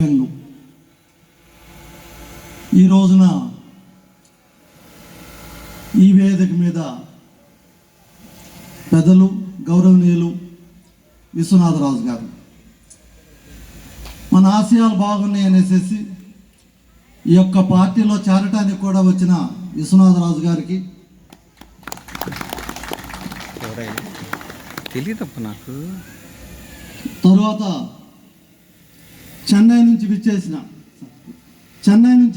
ఈ రోజున ఈ వేదిక మీద పెద్దలు గౌరవనీయులు విశ్వనాథరాజు గారు మన ఆశయాలు బాగున్నాయి అనేసి ఈ యొక్క పార్టీలో చేరటానికి కూడా వచ్చిన విశ్వనాథరాజు గారికి తెలియదప్ప నాకు తరువాత చెన్నై నుంచి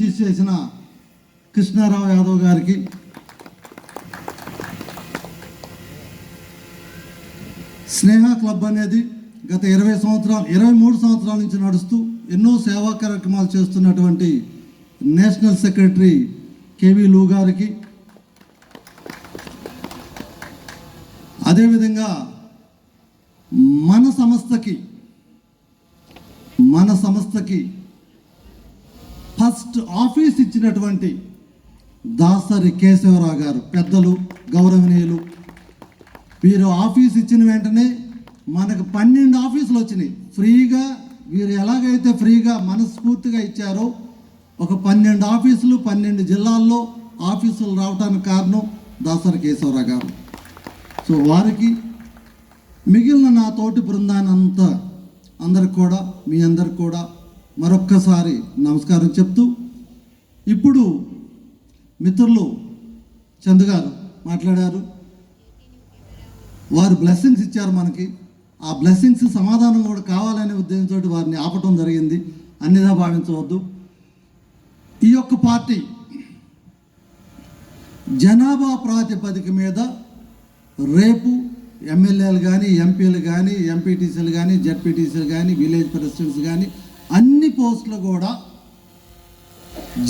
ఇచ్చేసిన కృష్ణారావు యాదవ్ గారికి, స్నేహ క్లబ్ అనేది గత 23 సంవత్సరాల నుంచి నడుస్తూ ఎన్నో సేవా కార్యక్రమాలు చేస్తున్నటువంటి నేషనల్ సెక్రటరీ కేవీ లూ గారికి, అదేవిధంగా మన సంస్థకి ఫస్ట్ ఆఫీస్ ఇచ్చినటువంటి దాసరి కేశవరావు గారు, పెద్దలు గౌరవనీయులు. వీరు ఆఫీస్ ఇచ్చిన వెంటనే మనకు 12 ఆఫీసులు వచ్చినాయి ఫ్రీగా. వీరు ఎలాగైతే ఫ్రీగా మనస్ఫూర్తిగా ఇచ్చారో ఒక 12 ఆఫీసులు 12 జిల్లాల్లో ఆఫీసులు రావడానికి కారణం దాసరి కేశవరావు గారు. సో వారికి, మిగిలిన నా తోటి బృందాన్ని అందరికి కూడా, మీ అందరికి కూడా మరొక్కసారి నమస్కారం చెప్తూ, ఇప్పుడు మిత్రులు చందు గారు మాట్లాడారు. వారు బ్లెస్సింగ్స్ ఇచ్చారు మనకి. ఆ బ్లెస్సింగ్స్ సమాధానం కూడా కావాలనే ఉద్దేశంతో వారిని ఆపటం జరిగింది. అన్నిదా భావించవద్దు. ఈ యొక్క పార్టీ జనాభా ప్రాతిపదిక మీద రేపు ఎమ్మెల్యేలు కానీ, ఎంపీలు కానీ, ఎంపీటీసీలు కానీ, జెడ్పీటీసీలు కానీ, విలేజ్ ప్రెసిడెంట్స్ కానీ అన్ని పోస్టులు కూడా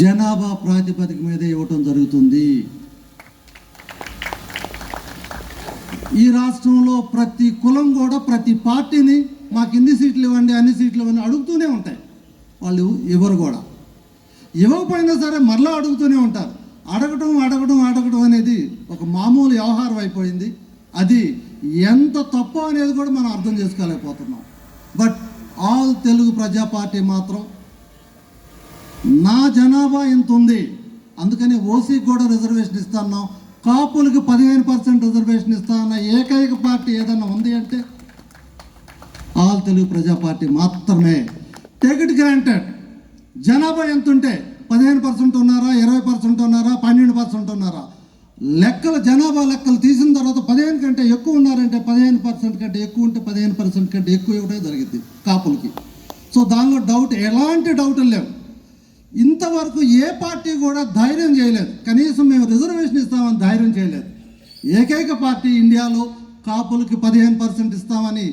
జనాభా ప్రాతిపదిక మీద ఇవ్వటం జరుగుతుంది. ఈ రాష్ట్రంలో ప్రతి కులం కూడా ప్రతి పార్టీని మాకు ఇన్ని సీట్లు ఇవ్వండి, అన్ని సీట్లు ఇవ్వండి అడుగుతూనే ఉంటాయి. వాళ్ళు ఇవ్వరు కూడా. ఇవ్వకపోయినా సరే మరలా అడుగుతూనే ఉంటారు. అడగటం అనేది ఒక మామూలు వ్యవహారం అయిపోయింది. అది ఎంత తప్పు అనేది కూడా మనం అర్థం చేసుకోలేకపోతున్నాం. బట్ ఆల్ తెలుగు ప్రజా పార్టీ మాత్రం నా జనాభా ఇంత ఉంది, అందుకని ఓసీకి కూడా రిజర్వేషన్ ఇస్తున్నాం, కాపులకి 15% రిజర్వేషన్ ఇస్తామన్న ఏకైక పార్టీ ఏదన్నా ఉంది అంటే ఆల్ తెలుగు ప్రజా పార్టీ మాత్రమే. Take it granted. జనాభా ఎంత ఉంటే 15% ఉన్నారా, 20% ఉన్నారా, 12% ఉన్నారా, జనాభా లెక్కలు తీసిన తర్వాత 15 కంటే ఎక్కువ ఉన్నారంటే 15% కంటే ఎక్కువ ఉంటే 15% కంటే ఎక్కువ ఇవ్వడం జరిగింది కాపులకి. సో దానిలో ఎలాంటి డౌట్లు లేవు. ఇంతవరకు ఏ పార్టీ కూడా ధైర్యం చేయలేదు, కనీసం మేము రిజర్వేషన్ ఇస్తామని ధైర్యం చేయలేదు. ఏకైక పార్టీ ఇండియాలో కాపులకి 15% ఇస్తామని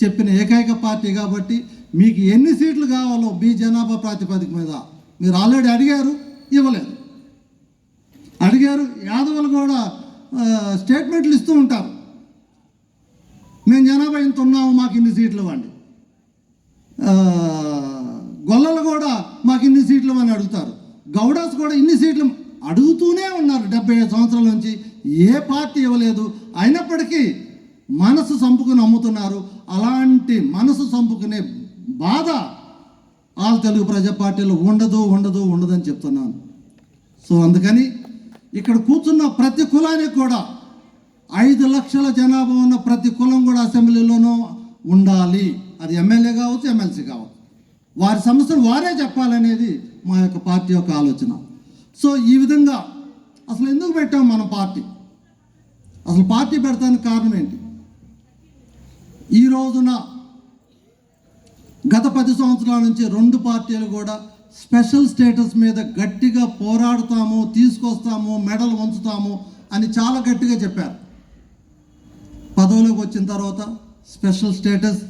చెప్పిన ఏకైక పార్టీ. కాబట్టి మీకు ఎన్ని సీట్లు కావాలో మీ జనాభా ప్రాతిపదిక మీద మీరు ఆల్రెడీ అడిగారు, ఇవ్వలేదు. అడిగారు. యాదవులు కూడా స్టేట్మెంట్లు ఇస్తూ ఉంటారు, మేము జనాభా ఇంత ఉన్నాము, మాకు ఇన్ని సీట్లు ఇవ్వండి. గొల్లలు కూడా మాకు ఇన్ని సీట్లు అని అడుగుతారు. గౌడాస్ కూడా ఇన్ని సీట్లు అడుగుతూనే ఉన్నారు 75 సంవత్సరాల నుంచి. ఏ పార్టీ ఇవ్వలేదు. అయినప్పటికీ మనసు సంపుకుని అమ్ముతున్నారు. అలాంటి మనసు సంపుకునే బాధ ఆల్ తెలుగు ప్రజా పార్టీలో ఉండదని చెప్తున్నాను. సో అందుకని ఇక్కడ కూర్చున్న ప్రతి కులానికి కూడా 5 లక్షల జనాభా ఉన్న ప్రతి కులం కూడా అసెంబ్లీలోనూ ఉండాలి. అది ఎమ్మెల్యే కావచ్చు, ఎమ్మెల్సీ కావచ్చు. వారి సమస్యలు వారే చెప్పాలనేది మా యొక్క పార్టీ యొక్క ఆలోచన. సో ఈ విధంగా అసలు ఎందుకు పెట్టాం మనం పార్టీ? అసలు పార్టీ పెడతానికి కారణం ఏంటి? ఈ రోజున గత 10 సంవత్సరాల నుంచి 2 పార్టీలు కూడా స్పెషల్ స్టేటస్ మీద గట్టిగా పోరాడుతాము, తీసుకొస్తాము, మెడలు వంచుతాము అని చాలా గట్టిగా చెప్పారు. పదవిలోకి వచ్చిన తర్వాత స్పెషల్ స్టేటస్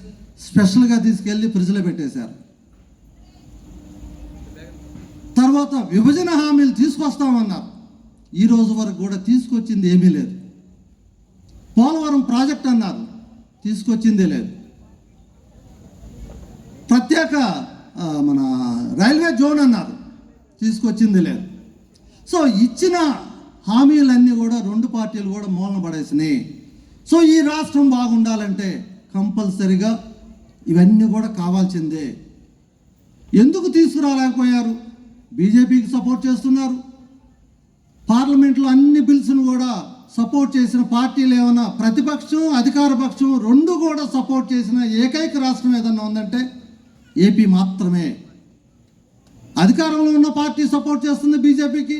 స్పెషల్గా తీసుకెళ్ళి ఫ్రిడ్జ్లో పెట్టేశారు. తర్వాత విభజన హామీలు తీసుకొస్తామన్నారు. ఈ రోజు వరకు కూడా తీసుకొచ్చింది ఏమీ లేదు. పోలవరం ప్రాజెక్ట్ అన్నారు, తీసుకొచ్చిందే లేదు. ప్రత్యేక మన రైల్వే జోన్ అన్నారు, తీసుకొచ్చింది లేదు. సో ఇచ్చిన హామీలన్నీ కూడా 2 పార్టీలు కూడా మూలన పడేసినాయి. సో ఈ రాష్ట్రం బాగుండాలంటే కంపల్సరిగా ఇవన్నీ కూడా కావాల్సిందే. ఎందుకు తీసుకురాలేకపోయారు? బీజేపీకి సపోర్ట్ చేస్తున్నారు. పార్లమెంట్లో అన్ని బిల్స్ను కూడా సపోర్ట్ చేసిన పార్టీలు ఏమైనా ప్రతిపక్షం అధికార పక్షం రెండు కూడా సపోర్ట్ చేసిన ఏకైక రాష్ట్రం ఏదన్నా ఉందంటే ఏపీ మాత్రమే. అధికారంలో ఉన్న పార్టీ సపోర్ట్ చేస్తుంది బీజేపీకి,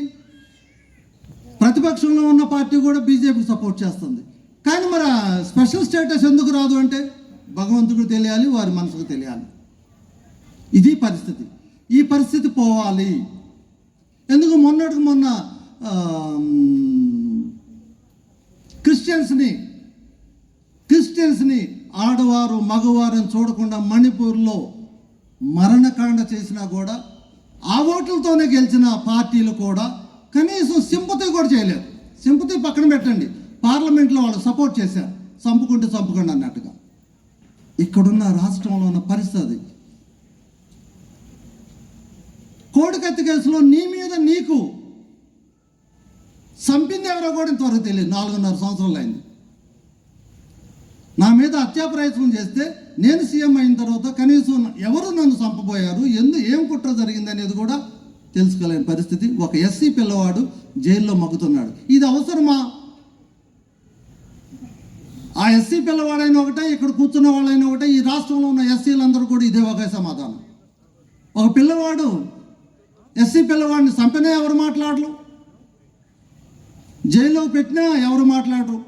ప్రతిపక్షంలో ఉన్న పార్టీ కూడా బీజేపీకి సపోర్ట్ చేస్తుంది. కానీ మరి స్పెషల్ స్టేటస్ ఎందుకు రాదు అంటే భగవంతుడికి తెలియాలి, వారి మనసుకు తెలియాలి. ఇది పరిస్థితి. ఈ పరిస్థితి పోవాలి. ఎందుకు మొన్నటికి మొన్న క్రిస్టియన్స్ని ఆడవారు మగవారిని చూడకుండా మణిపూర్లో మరణకాండ చేసినా కూడా ఆ ఓట్లతోనే గెలిచిన పార్టీలు కూడా కనీసం సింపతి కూడా చేయలేదు. సింపతి పక్కన పెట్టండి, పార్లమెంట్లో వాళ్ళు సపోర్ట్ చేశారు, చంపుకుంటే అన్నట్టుగా. ఇక్కడున్న రాష్ట్రంలో ఉన్న పరిస్థితి, కోడికత్తి కేసులో నీ మీద నీకు చంపింది ఎవరో కూడా ఇంతవరకు తెలియదు. 4.5 సంవత్సరాలు అయింది. నా మీద హత్యా ప్రయత్నం చేస్తే నేను సీఎం అయిన తర్వాత కనీసం ఎవరు నన్ను చంపబోయారు, ఏం కుట్ర జరిగింది అనేది కూడా తెలుసుకోలేని పరిస్థితి. ఒక ఎస్సీ పిల్లవాడు జైల్లో మగ్గుతున్నాడు. ఇది అవసరమా? ఆ ఎస్సీ పిల్లవాడైనా ఒకటే, ఇక్కడ కూర్చున్న వాళ్ళైనా ఒకటే, ఈ రాష్ట్రంలో ఉన్న ఎస్సీలందరూ కూడా ఇదే ఒకే సమాధానం. ఒక పిల్లవాడు ఎస్సీ పిల్లవాడిని చంపినా ఎవరు మాట్లాడరు, జైల్లో పెట్టినా ఎవరు మాట్లాడరు.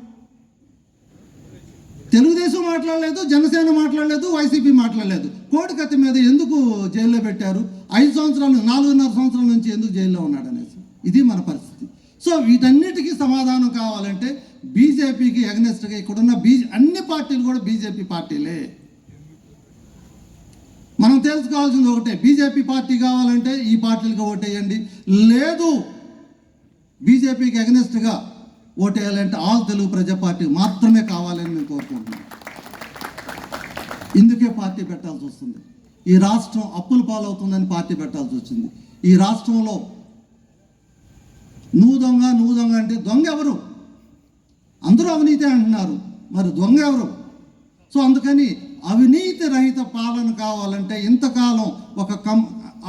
తెలుగుదేశం మాట్లాడలేదు, జనసేన మాట్లాడలేదు, వైసీపీ మాట్లాడలేదు. కోడికత్తి మీద ఎందుకు జైల్లో పెట్టారు, 5 సంవత్సరాలు 4.5 సంవత్సరాల నుంచి ఎందుకు జైల్లో ఉన్నాడు అనేసి. ఇది మన పరిస్థితి. సో వీటన్నిటికీ సమాధానం కావాలంటే బీజేపీకి ఎగనెస్ట్గా ఇక్కడున్న అన్ని పార్టీలు కూడా బీజేపీ పార్టీలే. మనం తెలుసుకోవాల్సింది ఒకటే, బీజేపీ పార్టీ కావాలంటే ఈ పార్టీలకు ఓటేయండి, లేదు బీజేపీకి ఎగనెస్ట్గా ఓటేయాలంటే ఆల్ తెలుగు ప్రజా పార్టీ మాత్రమే కావాలని మేము కోరుకుంటున్నాం. ఇందుకే పార్టీ పెట్టాల్సి వస్తుంది. ఈ రాష్ట్రం అప్పుల పాలవుతుందని పార్టీ పెట్టాల్సి వచ్చింది. ఈ రాష్ట్రంలో నువ్వు దొంగ అంటే దొంగ ఎవరు? అందరూ అవినీతి అంటున్నారు, మరి దొంగ ఎవరు? సో అందుకని అవినీతి రహిత పాలన కావాలంటే ఇంతకాలం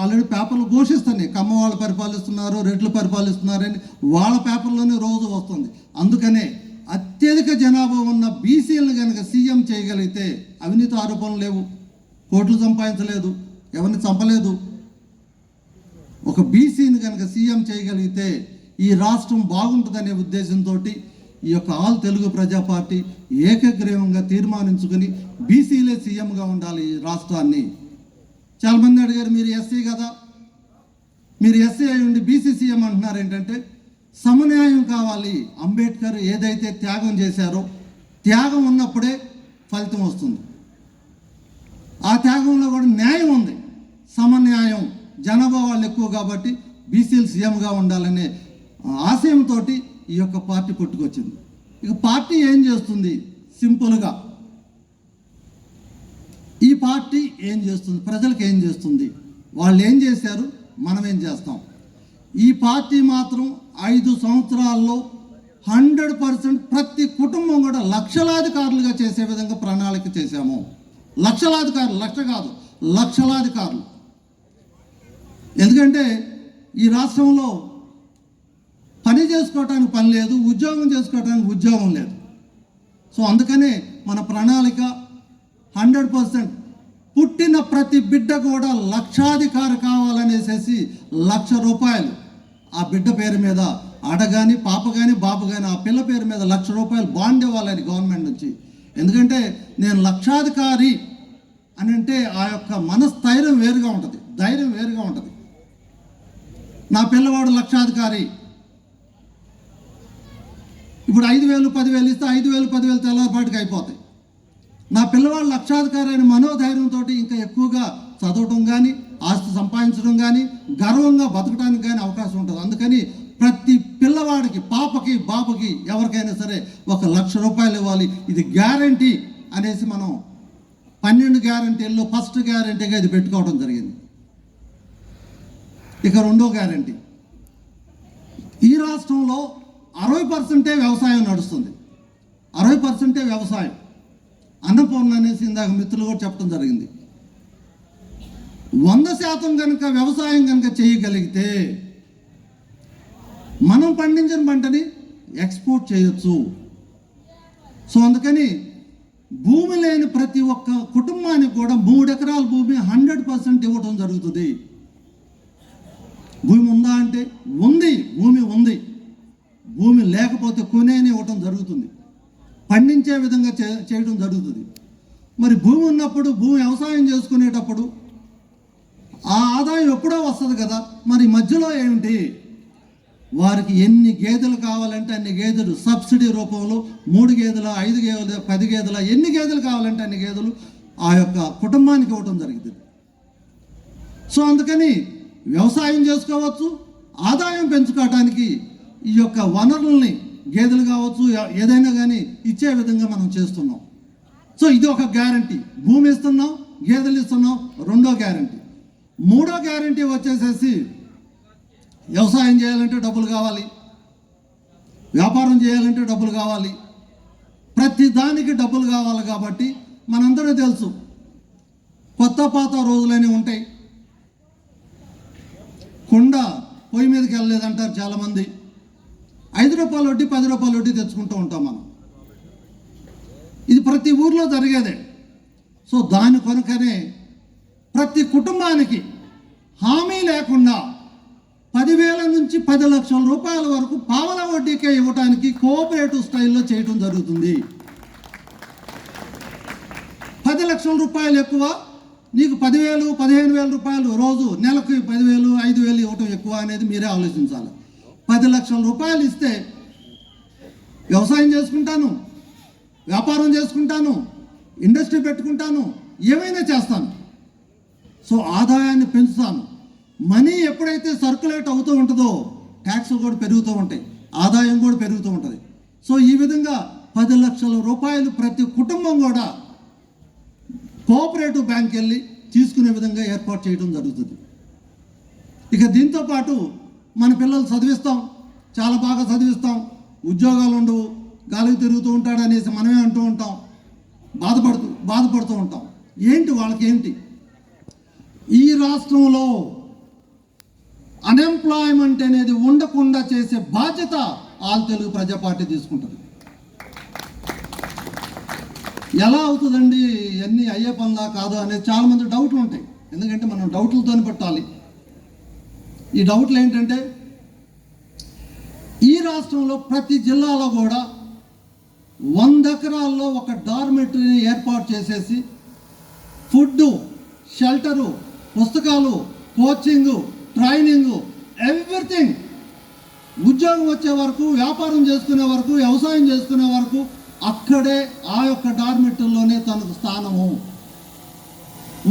ఆల్రెడీ పేపర్లు ఘోషిస్తున్నాయి, కమ్మ వాళ్ళు పరిపాలిస్తున్నారు, రెడ్లు పరిపాలిస్తున్నారని వాళ్ళ పేపర్లోనే రోజు వస్తుంది. అందుకనే అత్యధిక జనాభా ఉన్న బీసీలను కనుక సీఎం చేయగలిగితే, అవినీతి ఆరోపణలు లేవు, కోట్లు సంపాదించలేదు, ఎవరిని చంపలేదు, ఒక బీసీని కనుక సీఎం చేయగలిగితే ఈ రాష్ట్రం బాగుంటుందనే ఉద్దేశంతో ఈ యొక్క ఆల్ తెలుగు ప్రజా పార్టీ ఏకగ్రీవంగా తీర్మానించుకుని బీసీలే సీఎంగా ఉండాలి ఈ రాష్ట్రాన్ని. చాలామంది అడిగారు, మీరు ఎస్సీ కదా, మీరు ఎస్సీ అయి ఉండి బీసీ సీఎం అంటున్నారు ఏంటంటే, సమన్యాయం కావాలి. అంబేద్కర్ ఏదైతే త్యాగం చేశారో, త్యాగం ఉన్నప్పుడే ఫలితం వస్తుంది. ఆ త్యాగంలో కూడా న్యాయం ఉంది, సమన్యాయం. జనాభా వాళ్ళు ఎక్కువ కాబట్టి బీసీలు సీఎంగా ఉండాలనే ఆశయంతో ఈ యొక్క పార్టీ పుట్టుకొచ్చింది. ఇక పార్టీ ఏం చేస్తుంది? సింపుల్గా ఈ పార్టీ ఏం చేస్తుంది, ప్రజలకు ఏం చేస్తుంది, వాళ్ళు ఏం చేశారు, మనం ఏం చేస్తాం. ఈ పార్టీ మాత్రం 5 సంవత్సరాల్లో 100% ప్రతి కుటుంబం కూడా లక్షలాధికారులుగా చేసే విధంగా ప్రణాళిక చేశాము. లక్షలాధికారులు, లక్ష కాదు, లక్షలాధికారులు. ఎందుకంటే ఈ రాష్ట్రంలో పని చేసుకోవటానికి పని లేదు, ఉద్యోగం చేసుకోవటానికి ఉద్యోగం లేదు. సో అందుకనే మన ప్రణాళిక 100% పుట్టిన ప్రతి బిడ్డ కూడా లక్షాధికారి కావాలనేసేసి ₹1,00,000 ఆ బిడ్డ పేరు మీద ఆడగాని పాప కానీ బాబు కానీ ఆ పిల్ల పేరు మీద ₹1,00,000 బాండ్ ఇవ్వాలని గవర్నమెంట్ నుంచి. ఎందుకంటే నేను లక్షాధికారి అని అంటే ఆ యొక్క మనస్థైర్యం వేరుగా ఉంటుంది, ధైర్యం వేరుగా ఉంటుంది. నా పిల్లవాడు లక్షాధికారి, ఇప్పుడు 5,000 10,000 ఇస్తే 5,000 10,000 తెల్లపాటికి అయిపోతాయి. నా పిల్లవాడు లక్షాధికారి అయిన మనోధైర్యంతో ఇంకా ఎక్కువగా చదవటం కానీ, ఆస్తి సంపాదించడం కానీ, గర్వంగా బతకడానికి కానీ అవకాశం ఉంటుంది. అందుకని ప్రతి పిల్లవాడికి, పాపకి బాబుకి ఎవరికైనా సరే ₹1,00,000 ఇవ్వాలి, ఇది గ్యారంటీ అనేసి మనం 12 గ్యారంటీల్లో ఫస్ట్ గ్యారంటీగా ఇది పెట్టుకోవడం జరిగింది. ఇక రెండో గ్యారంటీ, ఈ రాష్ట్రంలో 60% వ్యవసాయం నడుస్తుంది. 60% వ్యవసాయం. అన్నపూర్ణ అనేసి ఇందాక మిత్రులు కూడా చెప్పడం జరిగింది. 100% కనుక వ్యవసాయం కనుక చేయగలిగితే మనం పండించిన పంటని ఎక్స్పోర్ట్ చేయొచ్చు. సో అందుకని భూమి లేని ప్రతి ఒక్క కుటుంబానికి కూడా 3 ఎకరాల భూమి 100% ఇవ్వడం జరుగుతుంది. భూమి ఉందా అంటే ఉంది, భూమి ఉంది. భూమి లేకపోతే కొనేని ఇవ్వటం జరుగుతుంది, పండించే విధంగా చేయడం జరుగుతుంది. మరి భూమి ఉన్నప్పుడు భూమి వ్యవసాయం చేసుకునేటప్పుడు ఆ ఆదాయం ఎప్పుడో వస్తుంది కదా, మరి మధ్యలో ఏమిటి? వారికి ఎన్ని గేదెలు కావాలంటే అన్ని గేదెలు సబ్సిడీ రూపంలో 3 గేదెల 5 గేదెల 10 గేదెల ఎన్ని గేదెలు కావాలంటే అన్ని గేదెలు ఆ యొక్క కుటుంబానికి ఇవ్వటం జరిగింది. సో అందుకని వ్యవసాయం చేసుకోవచ్చు, ఆదాయం పెంచుకోవటానికి ఈ యొక్క వనరుల్ని గేదెలు కావచ్చు ఏదైనా కానీ ఇచ్చే విధంగా మనం చేస్తున్నాం. సో ఇది ఒక గ్యారంటీ. భూమి ఇస్తున్నాం, గేదెలు ఇస్తున్నాం, రెండో గ్యారంటీ. మూడో గ్యారంటీ వచ్చేసేసి వ్యవసాయం చేయాలంటే డబ్బులు కావాలి, వ్యాపారం చేయాలంటే డబ్బులు కావాలి, ప్రతి దానికి డబ్బులు కావాలి. కాబట్టి మనందరూ తెలుసు, కొత్త పాత రోజులనే ఉంటాయి. కుండ పొయ్యి మీదకి వెళ్ళలేదంటారు చాలామంది. 5 రూపాయల వడ్డీ 10 రూపాయల వడ్డీ తెచ్చుకుంటూ ఉంటాం మనం. ఇది ప్రతి ఊర్లో జరిగేదే. సో దాని కొనుకనే ప్రతి కుటుంబానికి హామీ లేకుండా 10,000 నుంచి 10 లక్షల రూపాయల వరకు పావల వడ్డీకే ఇవ్వడానికి కోఆపరేటివ్ స్టైల్లో చేయడం జరుగుతుంది. 10 లక్షల రూపాయలు ఎక్కువ, నీకు 10,000 15,000 రూపాయలు రోజు నెలకు 10,000 5,000 ఇవ్వటం ఎక్కువ అనేది మీరే ఆలోచించాలి. 10 లక్షల రూపాయలు ఇస్తే వ్యవసాయం చేసుకుంటాను, వ్యాపారం చేసుకుంటాను, ఇండస్ట్రీ పెట్టుకుంటాను, ఏమైనా చేస్తాను. సో ఆదాయాన్ని పెంచుతాను. మనీ ఎప్పుడైతే సర్క్యులేట్ అవుతూ ఉంటుందో ట్యాక్స్ కూడా పెరుగుతూ ఉంటాయి, ఆదాయం కూడా పెరుగుతూ ఉంటుంది. సో ఈ విధంగా 10 లక్షల రూపాయలు ప్రతి కుటుంబం కూడా కోఆపరేటివ్ బ్యాంక్ వెళ్ళి తీసుకునే విధంగా ఏర్పాటు చేయడం జరుగుతుంది. ఇక దీంతోపాటు మన పిల్లలు చదివిస్తాం, చాలా బాగా చదివిస్తాం, ఉద్యోగాలు ఉండవు, గాలికి తిరుగుతూ ఉంటాడు అనేసి మనమే అంటూ ఉంటాం, బాధపడుతూ ఉంటాం. ఏంటి వాళ్ళకి ఏంటి? ఈ రాష్ట్రంలో అన్ఎంప్లాయ్మెంట్ అనేది ఉండకుండా చేసే బాధ్యత ఆల్ తెలుగు ప్రజా పార్టీ తీసుకుంటుంది. ఎలా అవుతుందండి ఇవన్నీ అయ్యే పనులా కాదు అనేది చాలామంది డౌట్లు ఉంటాయి. ఎందుకంటే మనం డౌట్లతో పెట్టాలి. ఈ డౌట్లు ఏంటంటే, ఈ రాష్ట్రంలో ప్రతి జిల్లాలో కూడా 100 ఎకరాల్లో ఒక డార్మెటరీని ఏర్పాటు చేసేసి ఫుడ్డు, షెల్టరు, పుస్తకాలు, కోచింగు, ట్రైనింగు, ఎవ్రీథింగ్, ఉద్యోగం వచ్చే వరకు, వ్యాపారం చేసుకునే వరకు, వ్యవసాయం చేసుకునే వరకు అక్కడే ఆ యొక్క డార్మెటరీలోనే తనకు స్థానము.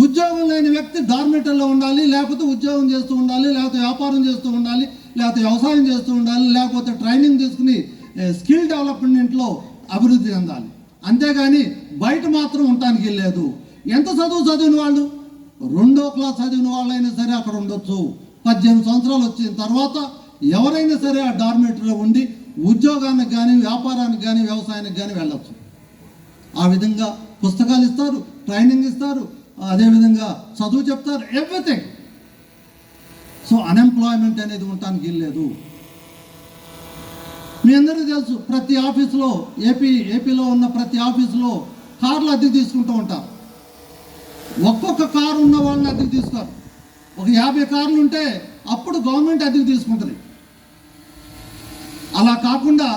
ఉద్యోగం లేని వ్యక్తి డార్మెటరీలో ఉండాలి, లేకపోతే ఉద్యోగం చేస్తూ ఉండాలి, లేకపోతే వ్యాపారం చేస్తూ ఉండాలి, లేకపోతే వ్యవసాయం చేస్తూ ఉండాలి, లేకపోతే ట్రైనింగ్ తీసుకుని స్కిల్ డెవలప్మెంట్లో అభివృద్ధి చెందాలి. అంతేగాని బయట మాత్రం ఉండటానికి లేదు. ఎంత చదివిన వాళ్ళు, 2వ క్లాస్ చదివిన వాళ్ళైనా సరే అక్కడ ఉండొచ్చు. 18 సంవత్సరాలు వచ్చిన తర్వాత ఎవరైనా సరే ఆ డార్మెటరీలో ఉండి ఉద్యోగానికి కానీ, వ్యాపారానికి కానీ, వ్యవసాయానికి కానీ వెళ్ళొచ్చు. ఆ విధంగా పుస్తకాలు ఇస్తారు, ట్రైనింగ్ ఇస్తారు, అదేవిధంగా చదువు చెప్తారు, ఎవ్రీథింగ్. సో అన్ఎంప్లాయ్మెంట్ అనేది ఉండటానికి లేదు. మీ అందరికీ తెలుసు, ప్రతి ఆఫీసులో ఏపీలో ఉన్న ప్రతి ఆఫీసులో కార్లు అద్దెకు తీసుకుంటూ ఉంటారు. ఒక్కొక్క కారు ఉన్న వాళ్ళని అద్దెకు తీసుకోరు. ఒక 50 కార్లు ఉంటే అప్పుడు గవర్నమెంట్ అద్దెకు తీసుకుంటుంది. అలా కాకుండా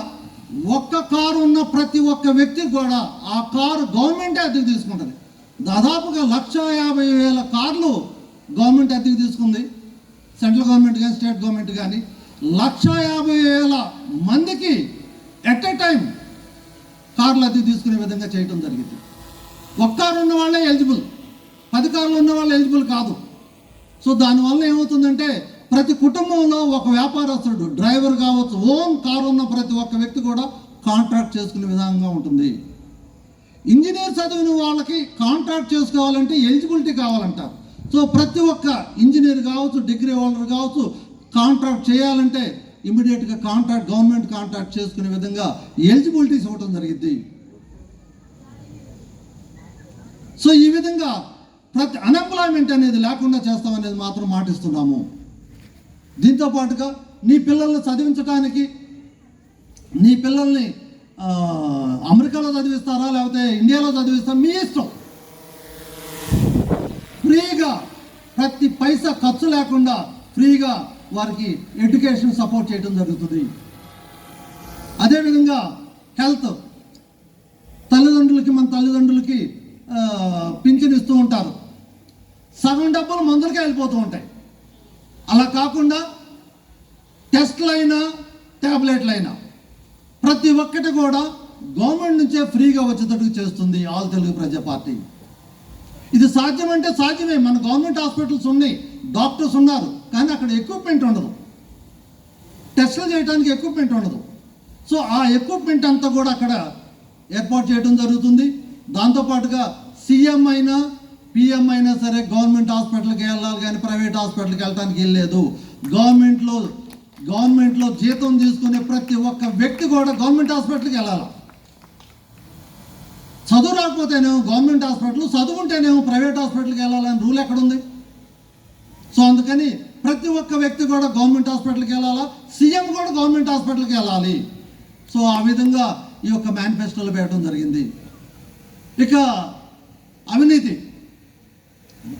ఒక్క కారు ఉన్న ప్రతి ఒక్క వ్యక్తికి కూడా ఆ కారు గవర్నమెంటే అద్దెకు తీసుకుంటుంది. దాదాపుగా 1,50,000 కార్లు గవర్నమెంట్ అద్దెకు తీసుకుంది. సెంట్రల్ గవర్నమెంట్ కానీ, స్టేట్ గవర్నమెంట్ కానీ 1,50,000 మందికి ఎట్ ఎ టైం కార్లు అద్దెకు తీసుకునే విధంగా చేయడం జరిగింది. ఒక్క కారు ఉన్న వాళ్ళే ఎలిజిబుల్, 10 కార్లు ఉన్న వాళ్ళు ఎలిజిబుల్ కాదు. సో దానివల్ల ఏమవుతుందంటే ప్రతి కుటుంబంలో ఒక వ్యాపారస్తుడు, డ్రైవర్ కావచ్చు, ఓన్ కారు ఉన్న ప్రతి ఒక్క వ్యక్తి కూడా కాంట్రాక్ట్ చేసుకునే విధంగా ఉంటుంది. ఇంజనీర్ చదివిన వాళ్ళకి కాంట్రాక్ట్ చేసుకోవాలంటే ఎలిజిబిలిటీ కావాలంటారు. సో ప్రతి ఒక్క ఇంజనీర్ కావచ్చు, డిగ్రీ హోల్డర్ కావచ్చు, కాంట్రాక్ట్ చేయాలంటే ఇమీడియట్గా గవర్నమెంట్ కాంట్రాక్ట్ చేసుకునే విధంగా ఎలిజిబిలిటీస్ ఇవ్వడం జరిగింది. సో ఈ విధంగా ప్రతి అన్ఎంప్లాయ్మెంట్ అనేది లేకుండా చేస్తామనేది మాత్రం మాటిస్తున్నాము. దీంతో పాటుగా నీ పిల్లల్ని చదివించడానికి, నీ పిల్లల్ని అమెరికాలో చదివిస్తారా లేకపోతే ఇండియాలో చదివిస్తారా మీ ఇష్టం. ఫ్రీగా ప్రతి పైసా ఖర్చు లేకుండా ఫ్రీగా వారికి ఎడ్యుకేషన్ సపోర్ట్ చేయడం జరుగుతుంది. అదేవిధంగా హెల్త్, మన తల్లిదండ్రులకి పింఛన్ ఇస్తూ ఉంటారు. సగం డబ్బులు మందులకే వెళ్ళిపోతూ ఉంటాయి. అలా కాకుండా టెస్ట్లైనా ట్యాబ్లెట్లైనా ప్రతి ఒక్కటి కూడా గవర్నమెంట్ నుంచే ఫ్రీగా వచ్చేటట్టు చేస్తుంది ఆల్ తెలుగు ప్రజా పార్టీ. ఇది సాధ్యమంటే సాధ్యమే. మన గవర్నమెంట్ హాస్పిటల్స్ ఉన్నాయి, డాక్టర్స్ ఉన్నారు, కానీ అక్కడ ఎక్విప్మెంట్ ఉండదు, టెస్టులు చేయడానికి ఎక్విప్మెంట్ ఉండదు. సో ఆ ఎక్విప్మెంట్ అంతా కూడా అక్కడ ఏర్పాటు చేయడం జరుగుతుంది. దాంతోపాటుగా సీఎం అయినా పిఎం అయినా సరే గవర్నమెంట్ హాస్పిటల్కి వెళ్ళాలి, కానీ ప్రైవేట్ హాస్పిటల్కి వెళ్ళడానికి వెళ్ళలేదు. గవర్నమెంట్లో జీతం తీసుకునే ప్రతి ఒక్క వ్యక్తి కూడా గవర్నమెంట్ హాస్పిటల్కి వెళ్ళాలి. చదువు రాకపోతేనేమో గవర్నమెంట్ హాస్పిటల్, చదువుంటేనేమో ప్రైవేట్ హాస్పిటల్కి వెళ్ళాలని రూల్ ఎక్కడుంది? సో అందుకని ప్రతి ఒక్క వ్యక్తి కూడా గవర్నమెంట్ హాస్పిటల్కి వెళ్ళాలా, సీఎం కూడా గవర్నమెంట్ హాస్పిటల్కి వెళ్ళాలి. సో ఆ విధంగా ఈ యొక్క మేనిఫెస్టోలో పెట్టడం జరిగింది. ఇక అవినీతి,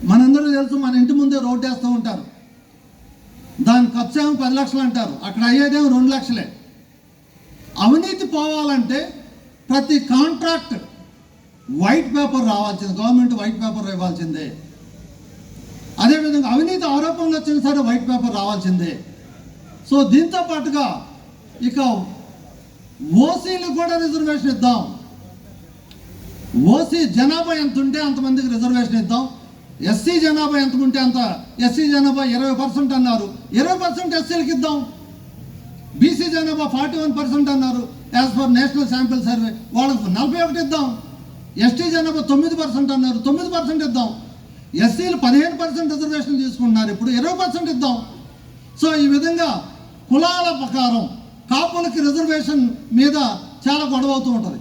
మనందరూ తెలుసు, మన ఇంటి ముందే రోడ్డు వేస్తూ ఉంటారు. దాని ఖర్చు ఏమో 10 లక్షలు అంటారు, అక్కడ అయ్యేదేమో 2 లక్షలే. అవినీతి పోవాలంటే ప్రతి కాంట్రాక్ట్ వైట్ పేపర్ రావాల్సిందే, గవర్నమెంట్ వైట్ పేపర్ ఇవ్వాల్సిందే. అదేవిధంగా అవినీతి ఆరోపణలు వచ్చిన సరే వైట్ పేపర్ రావాల్సిందే. సో దీంతో పాటుగా ఇక ఓసీలకు కూడా రిజర్వేషన్ ఇద్దాం. ఓసీ జనాభా ఎంత ఉంటే అంతమందికి రిజర్వేషన్ ఇద్దాం. ఎస్సీ జనాభా ఎంత ఉంటే అంత, ఎస్సీ జనాభా 20% అన్నారు, 20% ఎస్సీలకు ఇద్దాం. బీసీ జనాభా 41% అన్నారు, as per national sample survey, వాళ్ళకు 41 ఇద్దాం. ఎస్టీ జనాభా 9% అన్నారు, 9% ఇద్దాం. ఎస్సీలు 15% రిజర్వేషన్ తీసుకుంటున్నారు, ఇప్పుడు 20% ఇద్దాం. సో ఈ విధంగా కులాల ప్రకారం కాపులకి రిజర్వేషన్ మీద చాలా గొడవ అవుతూ ఉంటుంది.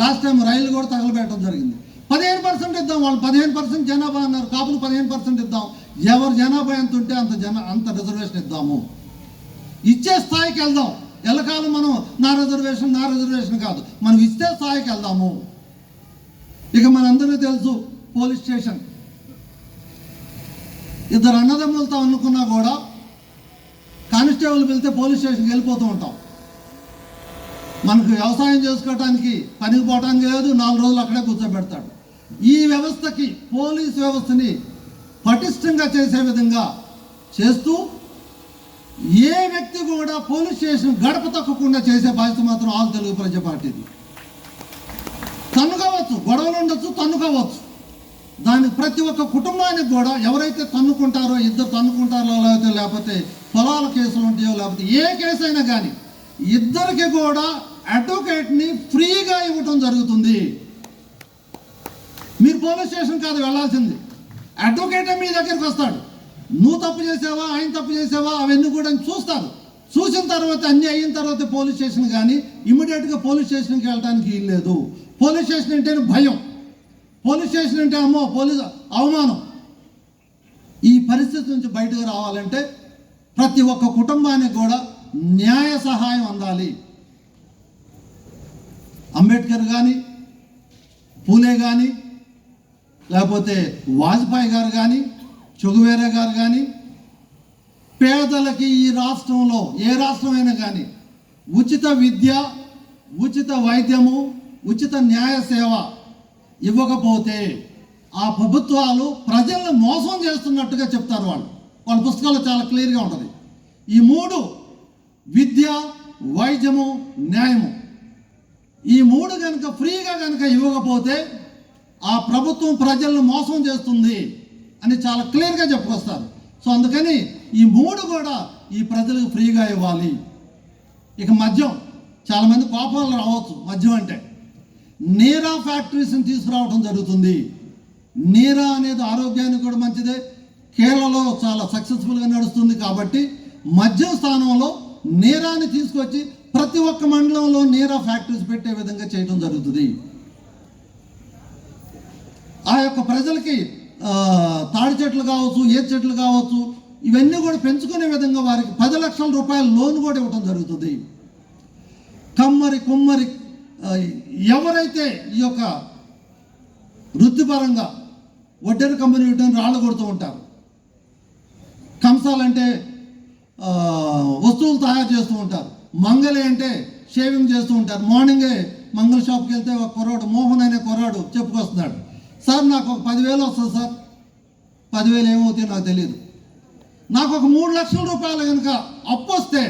లాస్ట్ టైం రైలు కూడా తగలబెట్టడం జరిగింది. 15% ఇద్దాం, వాళ్ళు 15% జనాభా అన్నారు, కాపులు 15% ఇద్దాం. ఎవరు జనాభా ఎంత ఉంటే అంత రిజర్వేషన్ ఇద్దాము. ఇచ్చే స్థాయికి వెళ్దాం. ఎల్లకాలం మనం నా రిజర్వేషన్ కాదు, మనం ఇచ్చే స్థాయికి వెళ్దాము. ఇక మనందరికీ తెలుసు, పోలీస్ స్టేషన్, ఇద్దరు అన్నదమ్ములతో అనుకున్నా కూడా కానిస్టేబుల్ వెళ్తే పోలీస్ స్టేషన్కి వెళ్ళిపోతూ ఉంటాం. మనకు వ్యవసాయం చేసుకోవడానికి పనికి పోవటానికి లేదు, 4 రోజులు అక్కడే కూర్చోబెడతాడు. ఈ వ్యవస్థకి, పోలీస్ వ్యవస్థని పటిష్టంగా చేసే విధంగా చేస్తూ ఏ వ్యక్తి కూడా పోలీస్ స్టేషన్ గడప తక్కకుండా చేసే బాధ్యత మాత్రం ఆల్ తెలుగు ప్రజా పార్టీది. తన్నుకోవచ్చు, గొడవలు ఉండొచ్చు, తన్నుకోవచ్చు. దానికి ప్రతి ఒక్క కుటుంబానికి కూడా ఎవరైతే తన్నుకుంటారో, ఇద్దరు తన్నుకుంటారో, లేకపోతే పొలాల కేసులు ఉంటాయో, లేకపోతే ఏ కేసు అయినా కానీ ఇద్దరికి కూడా అడ్వకేట్ని ఫ్రీగా ఇవ్వటం జరుగుతుంది. మీరు పోలీస్ స్టేషన్ కాదు వెళ్ళాల్సింది, అడ్వకేటే మీ దగ్గరికి వస్తాడు. నువ్వు తప్పు చేసావా, ఆయన తప్పు చేసావా, అవన్నీ కూడా చూస్తారు. చూసిన తర్వాత అన్నీ అయిన తర్వాత పోలీస్ స్టేషన్, కానీ ఇమీడియట్గా పోలీస్ స్టేషన్కి వెళ్ళడానికి వీల్లేదు. పోలీస్ స్టేషన్ అంటేనే భయం, పోలీస్ స్టేషన్ అంటే అమ్మో పోలీసు అవమానం. ఈ పరిస్థితి నుంచి బయటకు రావాలంటే ప్రతి ఒక్క కుటుంబానికి కూడా న్యాయ సహాయం అందాలి. అంబేద్కర్ కానీ, పూలే కానీ, లేకపోతే వాజ్పేయి గారు కానీ, చెగువేరా గారు కానీ, పేదలకి ఈ రాష్ట్రంలో ఏ రాష్ట్రమైనా కానీ ఉచిత విద్య, ఉచిత వైద్యము, ఉచిత న్యాయ సేవ ఇవ్వకపోతే ఆ ప్రభుత్వాలు ప్రజలను మోసం చేస్తున్నట్టుగా చెప్తారు. వాళ్ళ పుస్తకాలు చాలా క్లియర్గా ఉంటుంది. ఈ 3, విద్య, వైద్యము, న్యాయము, ఈ 3 కనుక ఫ్రీగా కనుక ఇవ్వకపోతే ఆ ప్రభుత్వం ప్రజలను మోసం చేస్తుంది అని చాలా క్లియర్గా చెప్పుకొస్తారు. సో అందుకని ఈ 3 కూడా ఈ ప్రజలకు ఫ్రీగా ఇవ్వాలి. ఇక మద్యం, చాలామంది కోపాలు రావచ్చు. మద్యం అంటే నీరా ఫ్యాక్టరీస్ని తీసుకురావడం జరుగుతుంది. నీరా అనేది ఆరోగ్యానికి కూడా మంచిదే, కేరళలో చాలా సక్సెస్ఫుల్గా నడుస్తుంది. కాబట్టి మద్యం స్థానంలో నీరాని తీసుకొచ్చి ప్రతి ఒక్క మండలంలో నీరా ఫ్యాక్టరీస్ పెట్టే విధంగా చేయడం జరుగుతుంది. ఆ యొక్క ప్రజలకి తాడి చెట్లు కావచ్చు, ఏ చెట్లు కావచ్చు, ఇవన్నీ కూడా పెంచుకునే విధంగా వారికి 10 లక్షల రూపాయల లోన్ కూడా ఇవ్వడం జరుగుతుంది. కమ్మరి కుమ్మరి ఎవరైతే ఈ యొక్క వృత్తిపరంగా వడ్డెర కంపెనీ రాళ్ళు కొడుతూ ఉంటారు, కంసాలంటే వస్తువులు తయారు చేస్తూ ఉంటారు, మంగలి అంటే షేవింగ్ చేస్తూ ఉంటారు. మార్నింగే మంగళ షాప్కి వెళ్తే ఒక కుర్రాడు, మోహన్ అనే కుర్రాడు చెప్పుకొస్తున్నాడు, సార్ నాకు ఒక 10,000 వస్తుంది సార్. 10,000 ఏమవుతాయో నాకు తెలియదు, నాకు ఒక 3 లక్షల రూపాయలు కనుక అప్పు వస్తే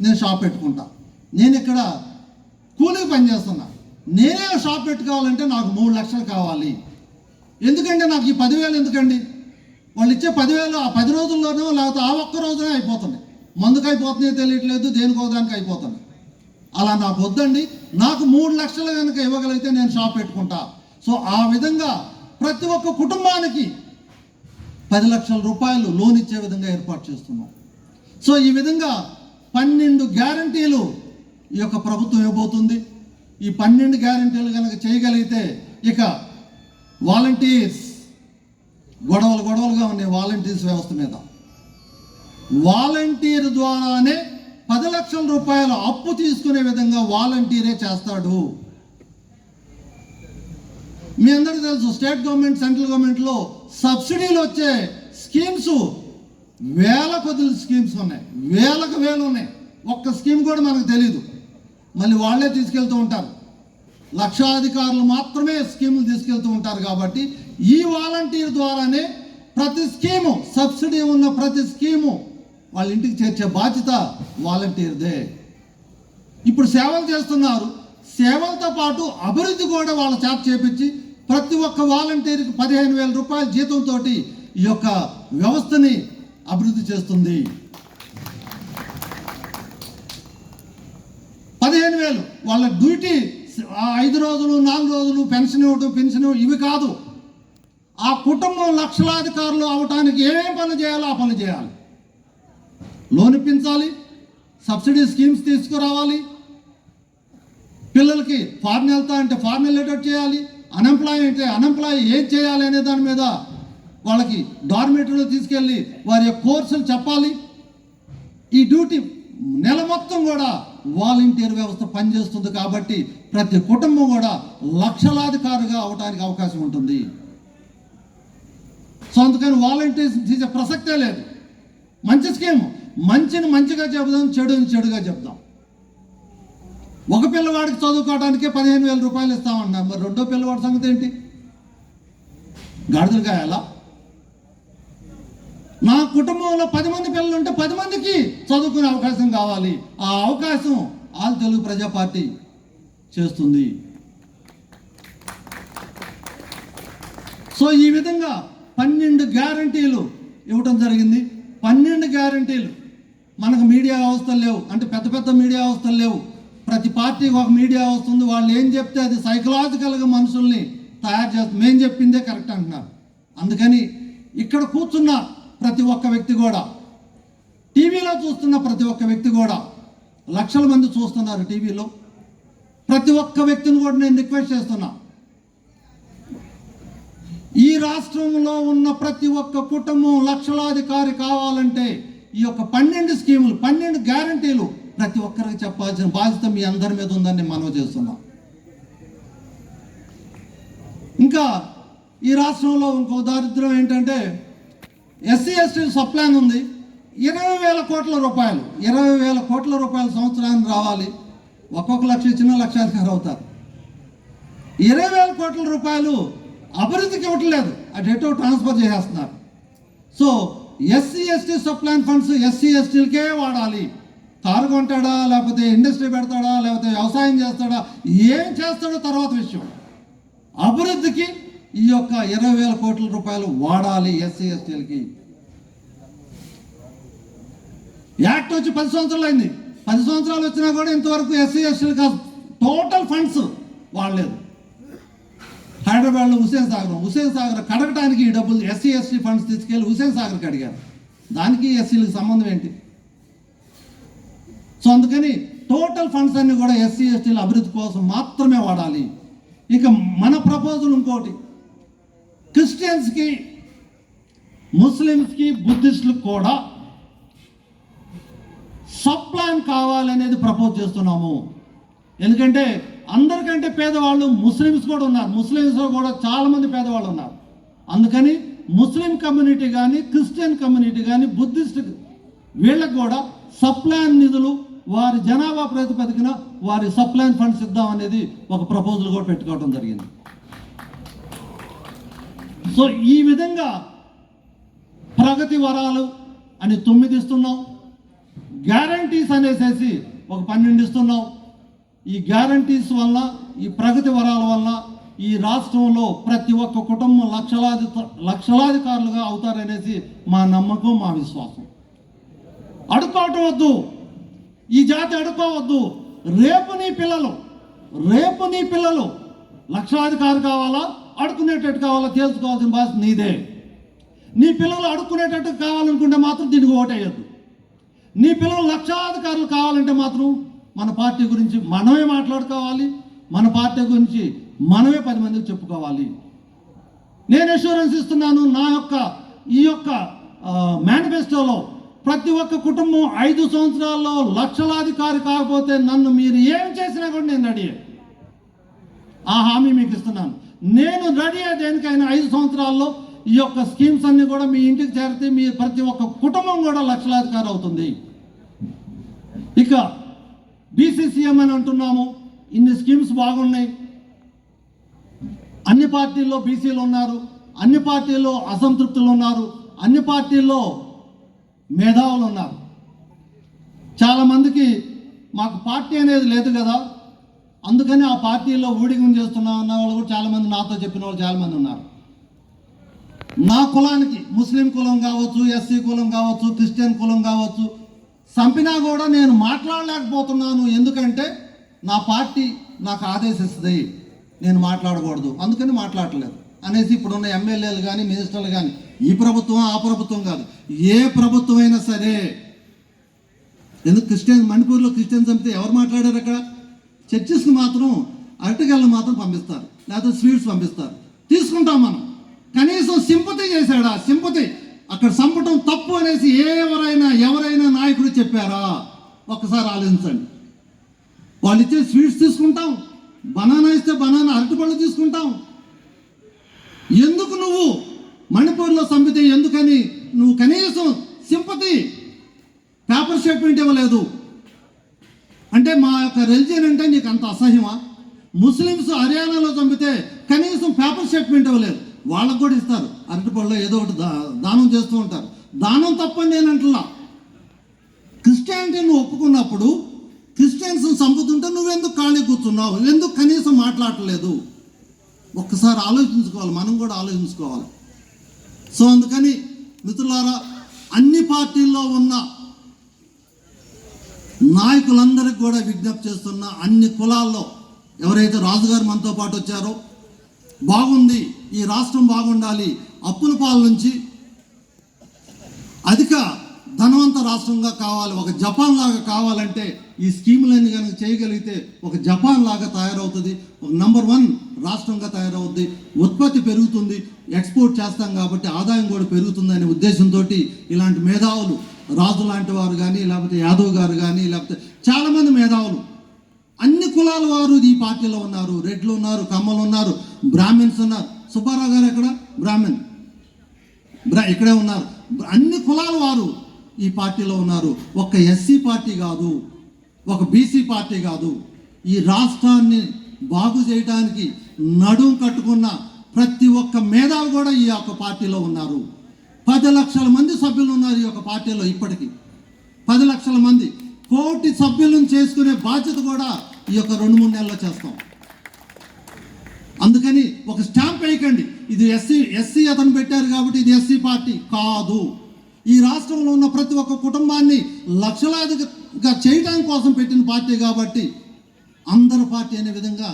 నేను షాప్ పెట్టుకుంటా. నేను ఇక్కడ కూలీకి పని చేస్తున్నా, నేనే షాప్ పెట్టుకోవాలంటే నాకు 3 లక్షలు కావాలి. ఎందుకంటే నాకు ఈ 10,000 ఎందుకండి? వాళ్ళు ఇచ్చే 10,000 ఆ 10 రోజుల్లోనో లేకపోతే ఆ ఒక్క రోజునే అయిపోతుంది. మందుకు అయిపోతున్నాయో తెలియట్లేదు, దేనికోదానికి అయిపోతుంది. అలా నాకు వద్దండి, నాకు 3 లక్షలు కనుక ఇవ్వగలిగితే నేను షాప్ పెట్టుకుంటా. సో ఆ విధంగా ప్రతి ఒక్క కుటుంబానికి 10 లక్షల రూపాయలు లోన్ ఇచ్చే విధంగా ఏర్పాటు చేస్తున్నాం. సో ఈ విధంగా 12 గ్యారంటీలు ఈ యొక్క ప్రభుత్వం ఇవ్వబోతుంది. ఈ 12 గ్యారంటీలు కనుక చేయగలిగితే ఇక వాలంటీర్స్ గొడవలుగా ఉన్నాయి. వాలంటీర్స్ వ్యవస్థ మీద వాలంటీర్ ద్వారానే 10 లక్షల రూపాయల అప్పు తీసుకునే విధంగా వాలంటీరే చేస్తాడు. మీ అందరికీ తెలుసు, స్టేట్ గవర్నమెంట్, సెంట్రల్ గవర్నమెంట్లో సబ్సిడీలు వచ్చే స్కీమ్స్ వేల కొద్ది స్కీమ్స్ ఉన్నాయి, వేలకు వేలు ఉన్నాయి. ఒక్క స్కీమ్ కూడా మనకు తెలీదు, మళ్ళీ వాళ్ళే తీసుకెళ్తూ ఉంటారు. లక్షాధికారులు మాత్రమే స్కీములు తీసుకెళ్తూ ఉంటారు. కాబట్టి ఈ వాలంటీర్ ద్వారానే ప్రతి స్కీము, సబ్సిడీ ఉన్న ప్రతి స్కీము వాళ్ళ ఇంటికి చేర్చే బాధ్యత వాలంటీర్దే. ఇప్పుడు సేవలు చేస్తున్నారు, సేవలతో పాటు అభివృద్ధి కూడా వాళ్ళ చేత చేపించి ప్రతి ఒక్క వాలంటీర్కి 15,000 రూపాయల జీతంతో ఈ యొక్క వ్యవస్థని అభివృద్ధి చేస్తుంది. 15,000 వాళ్ళ డ్యూటీ 5 రోజులు 4 రోజులు పెన్షన్ ఇవి కాదు. ఆ కుటుంబం లక్షలాధికారులు అవటానికి ఏమేం పనులు చేయాలో ఆ పనులు చేయాలి. లోన్ ఇప్పించాలి, సబ్సిడీ స్కీమ్స్ తీసుకురావాలి, పిల్లలకి ఫారెన్ వెళ్తా అంటే ఫారెన్ వెళ్ళేటట్టు చేయాలి, అన్ఎంప్లాయ్ అంటే అన్ఎంప్లాయ్ ఏం చేయాలి అనే దాని మీద వాళ్ళకి డార్మేటరీలో తీసుకెళ్ళి వారి యొక్క కోర్సులు చెప్పాలి. ఈ డ్యూటీ నెల మొత్తం కూడా వాలంటీర్ వ్యవస్థ పనిచేస్తుంది. కాబట్టి ప్రతి కుటుంబం కూడా లక్షలాధికారిగా అవడానికి అవకాశం ఉంటుంది. సో అందుకని వాలంటీర్స్ తీసే ప్రసక్తే లేదు. మంచి స్కీమ్, మంచిని మంచిగా చెబుదాం, చెడుని చెడుగా చెప్దాం. ఒక పిల్లవాడికి చదువుకోవడానికే 15,000 రూపాయలు ఇస్తామన్నా, మరి రెండో పిల్లవాడి సంగతి ఏంటి? గాడిదలు కాయాలా? నా కుటుంబంలో 10 మంది పిల్లలు ఉంటే 10 మందికి చదువుకునే అవకాశం కావాలి. ఆ అవకాశం ఆల్ తెలుగు ప్రజా పార్టీ చేస్తుంది. సో ఈ విధంగా 12 గ్యారంటీలు ఇవ్వటం జరిగింది. 12 గ్యారంటీలు. మనకు మీడియా వ్యవస్థలు లేవు, అంటే పెద్ద మీడియా వ్యవస్థలు లేవు. ప్రతి పార్టీకి ఒక మీడియా వస్తుంది, వాళ్ళు ఏం చెప్తే అది సైకలాజికల్గా మనుషుల్ని తయారు చేస్తుంది. మేము చెప్పిందే కరెక్ట్ అంటున్నారు. అందుకని ఇక్కడ కూర్చున్న ప్రతి ఒక్క వ్యక్తి కూడా, టీవీలో చూస్తున్న ప్రతి ఒక్క వ్యక్తి కూడా, లక్షల మంది చూస్తున్నారు టీవీలో, ప్రతి ఒక్క వ్యక్తిని కూడా నేను రిక్వెస్ట్ చేస్తున్నా, ఈ రాష్ట్రంలో ఉన్న ప్రతి ఒక్క కుటుంబం లక్షలాధికారి కావాలంటే ఈ యొక్క 12 స్కీములు, 12 గ్యారంటీలు ప్రతి ఒక్కరికి చెప్పాల్సిన బాధ్యత మీ అందరి మీద ఉందని మనవి చేస్తున్నాం. ఇంకా ఈ రాష్ట్రంలో ఇంకో దారిద్ర్యం ఏంటంటే, ఎస్సీ ఎస్టీ సబ్ ప్లాన్ ఉంది. 20,000 కోట్ల రూపాయలు, 20,000 కోట్ల రూపాయలు సంవత్సరానికి రావాలి. ఒక్కొక్క లక్ష ఇచ్చిన లక్షాధికారి అవుతారు. 20,000 కోట్ల రూపాయలు అభివృద్ధికి ఇవ్వట్లేదు, అటు ఎటో ట్రాన్స్ఫర్ చేసేస్తున్నారు. So SC ST sub plan funds SC ఎస్టీలకే వాడాలి. కారు కొంటాడా, లేకపోతే ఇండస్ట్రీ పెడతాడా, లేకపోతే వ్యవసాయం చేస్తాడా, ఏం చేస్తాడో తర్వాత విషయం. అభివృద్ధికి ఈ యొక్క 20,000 కోట్ల రూపాయలు వాడాలి ఎస్సీ ఎస్టీలకి. యాక్ట్ వచ్చి 10 సంవత్సరాలు అయింది. 10 సంవత్సరాలు వచ్చినా కూడా ఇంతవరకు ఎస్సీ ఎస్టీలకు టోటల్ ఫండ్స్ వాడలేదు. హైదరాబాద్లో హుస్సేన్ సాగర్ కడగటానికి ఈ డబ్బులు ఎస్సీ ఎస్టీ ఫండ్స్ తీసుకెళ్ళి హుస్సేన్ సాగర్కి అడిగారు. దానికి ఎస్సీలకు సంబంధం ఏంటి? సో అందుకని టోటల్ ఫండ్స్ అన్ని కూడా ఎస్సీ ఎస్టీల అభివృద్ధి కోసం మాత్రమే వాడాలి. ఇక మన ప్రపోజల్ ఇంకోటి, క్రిస్టియన్స్కి, ముస్లిమ్స్కి, బుద్ధిస్టులకు కూడా సబ్ ప్లాన్ కావాలనేది ప్రపోజ్ చేస్తున్నాము. ఎందుకంటే అందరికంటే పేదవాళ్ళు ముస్లిమ్స్ కూడా ఉన్నారు. ముస్లిమ్స్లో కూడా చాలామంది పేదవాళ్ళు ఉన్నారు. అందుకని ముస్లిం కమ్యూనిటీ కానీ, క్రిస్టియన్ కమ్యూనిటీ కానీ, బుద్ధిస్ట్ వీళ్ళకు కూడా సబ్ ప్లాన్ నిధులు వారి జనాభా ప్రాతిపదికన వారి సబ్ ప్లాన్ ఫండ్స్ ఇద్దాం అనేది ఒక ప్రపోజల్ కూడా పెట్టుకోవడం జరిగింది. సో ఈ విధంగా ప్రగతి వరాలు అని 9 ఇస్తున్నాం, గ్యారంటీస్ అనేసి ఒక 12 ఇస్తున్నాం. ఈ గ్యారంటీస్ వల్ల, ఈ ప్రగతి వరాల వల్ల ఈ రాష్ట్రంలో ప్రతి ఒక్క కుటుంబం లక్షలాధికారులుగా అవుతారనేసి మా నమ్మకం, మా విశ్వాసం. అడుక్కోవటం వద్దు, ఈ జాతి అడుక్కోవద్దు. రేపు నీ పిల్లలు లక్షాధికారి కావాలా, అడుక్కునేటట్టు కావాలా తెలుసుకోవాల్సిన బాధ్యత నీదే. నీ పిల్లలు అడుక్కునేటట్టు కావాలనుకుంటే మాత్రం దీనికి ఓటేయద్దు. నీ పిల్లలు లక్షాధికారులు కావాలంటే మాత్రం మన పార్టీ గురించి మనమే మాట్లాడుకోవాలి, మన పార్టీ గురించి మనమే 10 మందికి చెప్పుకోవాలి. నేను అష్యూరెన్స్ ఇస్తున్నాను, ఈ యొక్క మేనిఫెస్టోలో ప్రతి ఒక్క కుటుంబం 5 సంవత్సరాల్లో లక్షలాధికారి కాకపోతే నన్ను మీరు ఏం చేసినా కూడా నేను రెడీ. ఆ హామీ మీకు ఇస్తున్నాను. నేను రెడీ దేనికైనా 5 సంవత్సరాల్లో ఈ యొక్క స్కీమ్స్ అన్నీ కూడా మీ ఇంటికి చేరితే మీ ప్రతి ఒక్క కుటుంబం కూడా లక్షలాధికారి అవుతుంది. ఇక బీసీసీఎం అని అంటున్నాము, ఇన్ని స్కీమ్స్ బాగున్నాయి. అన్ని పార్టీల్లో బీసీలు ఉన్నారు, అన్ని పార్టీల్లో అసంతృప్తులు ఉన్నారు, అన్ని పార్టీల్లో మేధావులు ఉన్నారు. చాలామందికి మాకు పార్టీ అనేది లేదు కదా, అందుకని ఆ పార్టీలో ఊడిగం చేస్తున్నాం అన్న వాళ్ళు కూడా చాలామంది నాతో చెప్పిన వాళ్ళు చాలామంది ఉన్నారు. నా కులానికి, ముస్లిం కులం కావచ్చు, ఎస్సీ కులం కావచ్చు, క్రిస్టియన్ కులం కావచ్చు, చంపినా కూడా నేను మాట్లాడలేకపోతున్నాను. ఎందుకంటే నా పార్టీ నాకు ఆదేశిస్తుంది, నేను మాట్లాడకూడదు, అందుకని మాట్లాడలేదు అనేసి ఇప్పుడున్న ఎమ్మెల్యేలు కానీ, మినిస్టర్లు కానీ, ఈ ప్రభుత్వం ఆ ప్రభుత్వం కాదు, ఏ ప్రభుత్వం అయినా సరే. ఎందుకు మణిపూర్లో క్రిస్టియన్ చంపితే ఎవరు మాట్లాడారు? అక్కడ చర్చెస్కి మాత్రం అరటికల్ని మాత్రం పంపిస్తారు, లేకపోతే స్వీట్స్ పంపిస్తారు, తీసుకుంటాం మనం. కనీసం సింపతి చేశాడా? సింపతి అక్కడ చంపటం తప్పు అనేసి ఎవరైనా నాయకుడు చెప్పారా? ఒక్కసారి ఆలోచించండి. వాళ్ళు ఇచ్చే స్వీట్స్ తీసుకుంటాం, బనానా ఇస్తే బనానా, అరటిపళ్ళు తీసుకుంటాం. ఎందుకు నువ్వు మణిపూర్లో చంపితే ఎందుకని నువ్వు కనీసం సింపతి పేపర్ స్టేట్మెంట్ ఇవ్వలేదు? అంటే మా యొక్క రిలీజియన్ అంటే నీకు అంత అసహ్యమా? ముస్లిమ్స్ హర్యానాలో చంపితే కనీసం పేపర్ స్టేట్మెంట్ ఇవ్వలేదు. వాళ్ళకు కూడా ఇస్తారు, అరటిపళ్ళలో ఏదో ఒకటి దానం చేస్తూ ఉంటారు. దానం తప్పని నేను అంటున్నా. క్రిస్టియానిటీని ఒప్పుకున్నప్పుడు క్రిస్టియన్స్ చంపుతుంటే నువ్వెందుకు ఖాళీ కూర్చున్నావు? ఎందుకు కనీసం మాట్లాడలేదు? ఒక్కసారి ఆలోచించుకోవాలి, మనం కూడా ఆలోచించుకోవాలి. సో అందుకని మిత్రులారా, అన్ని పార్టీల్లో ఉన్న నాయకులందరికీ కూడా విజ్ఞప్తి చేస్తున్నా, అన్ని కులాల్లో ఎవరైతే రాజుగారు మనతో పాటు వచ్చారో, బాగుంది, ఈ రాష్ట్రం బాగుండాలి, అప్పుల పాల నుంచి అధిక ధనవంత రాష్ట్రంగా కావాలి, ఒక జపాన్ లాగా కావాలంటే ఈ స్కీములన్నీ కనుక చేయగలిగితే ఒక జపాన్ లాగా తయారవుతుంది, ఒక నంబర్ 1 రాష్ట్రంగా తయారవుద్ది, ఉత్పత్తి పెరుగుతుంది, ఎక్స్పోర్ట్ చేస్తాం కాబట్టి ఆదాయం కూడా పెరుగుతుందనే ఉద్దేశంతో ఇలాంటి మేధావులు, రాజు లాంటి వారు కానీ, లేకపోతే యాదవ్ గారు కానీ, లేకపోతే చాలామంది మేధావులు అన్ని కులాల వారు ఈ పార్టీలో ఉన్నారు. రెడ్లు ఉన్నారు, కమ్మలు ఉన్నారు, బ్రాహ్మిన్స్ ఉన్నారు. సుబ్బారావు గారు ఎక్కడ? బ్రాహ్మణ్, ఇక్కడే ఉన్నారు. అన్ని కులాల వారు ఈ పార్టీలో ఉన్నారు. ఒక ఎస్సీ పార్టీ కాదు, ఒక బీసీ పార్టీ కాదు. ఈ రాష్ట్రాన్ని బాగు చేయడానికి నడుం కట్టుకున్న ప్రతి ఒక్క మేధావి కూడా ఈ యొక్క పార్టీలో ఉన్నారు. 10 లక్షల మంది సభ్యులు ఉన్నారు ఈ యొక్క పార్టీలో. ఇప్పటికీ 10 లక్షల మంది, 1 కోటి సభ్యులను చేసుకునే బాధ్యత కూడా ఈ యొక్క 2-3 నెలల్లో చేస్తాం. అందుకని ఒక స్టాంప్ వేయకండి, ఇది ఎస్సీ అతను పెట్టారు కాబట్టి ఇది ఎస్సీ పార్టీ కాదు. ఈ రాష్ట్రంలో ఉన్న ప్రతి ఒక్క కుటుంబాన్ని లక్షలాదిగా చేయడం కోసం పెట్టిన పార్టీ కాబట్టి అందరి పార్టీ అనే విధంగా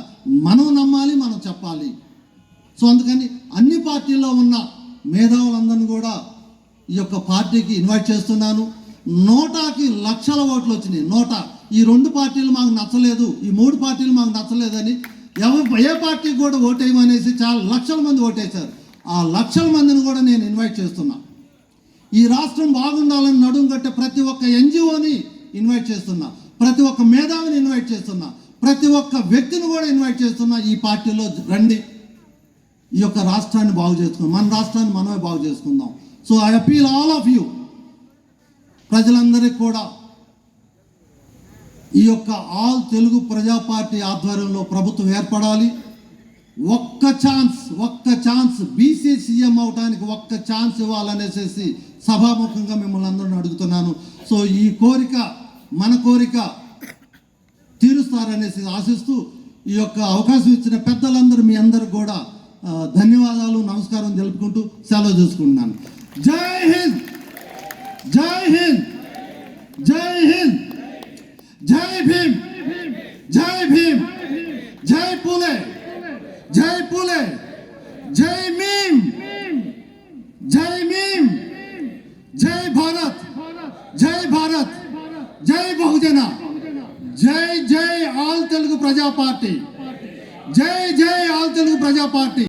మనం నమ్మాలి, మనం చెప్పాలి. సో అందుకని అన్ని పార్టీల్లో ఉన్న మేధావులందరినీ కూడా ఈ యొక్క పార్టీకి ఇన్వైట్ చేస్తున్నాను. 100కి లక్షల ఓట్లు వచ్చినాయి. 100. ఈ 2 పార్టీలు మాకు నచ్చలేదు, ఈ 3 పార్టీలు మాకు నచ్చలేదని ఏ పార్టీకి కూడా ఓటేయమనేసి చాలా లక్షల మంది ఓటేశారు. ఆ లక్షల మందిని కూడా నేను ఇన్వైట్ చేస్తున్నా. ఈ రాష్ట్రం బాగుండాలని నడుం కట్టే ప్రతి ఒక్క ఎన్జిఓని ఇన్వైట్ చేస్తున్నా, ప్రతి ఒక్క మేధావిని ఇన్వైట్ చేస్తున్నా, ప్రతి ఒక్క వ్యక్తిని కూడా ఇన్వైట్ చేస్తున్నా. ఈ పార్టీలో రండి, ఈ యొక్క రాష్ట్రాన్ని బాగు చేసుకుందాం, మన రాష్ట్రాన్ని మనమే బాగు చేసుకుందాం. So I appeal all of you, ప్రజలందరికీ కూడా ఈ యొక్క ఆల్ తెలుగు ప్రజా పార్టీ ఆధ్వర్యంలో ప్రభుత్వం ఏర్పడాలి. ఒక్క ఛాన్స్ బీసీ సీఎం అవడానికి ఒక్క ఛాన్స్ ఇవ్వాలనేసి సభాముఖంగా మిమ్మల్ని అందరిని అడుగుతున్నాను. సో ఈ కోరిక, మన కోరిక తీరుస్తారనేసి ఆశిస్తూ ఈ యొక్క అవకాశం ఇచ్చిన పెద్దలందరూ మీ అందరికి కూడా ధన్యవాదాలు, నమస్కారం తెలుపుకుంటూ సెలవు చేసుకుంటున్నాను. జై హింద్, జై హింద్, జై హింద్, జై భీమ్, జై భీమ్, జై పూలే, జై పూలే, జై మీమ్, జై మీమ్, జై భారత్, జై భారత్, జై బహుజన, జై జై ఆల్ తెలుగు ప్రజా పార్టీ, జై జై ఆల్ తెలుగు ప్రజా పార్టీ.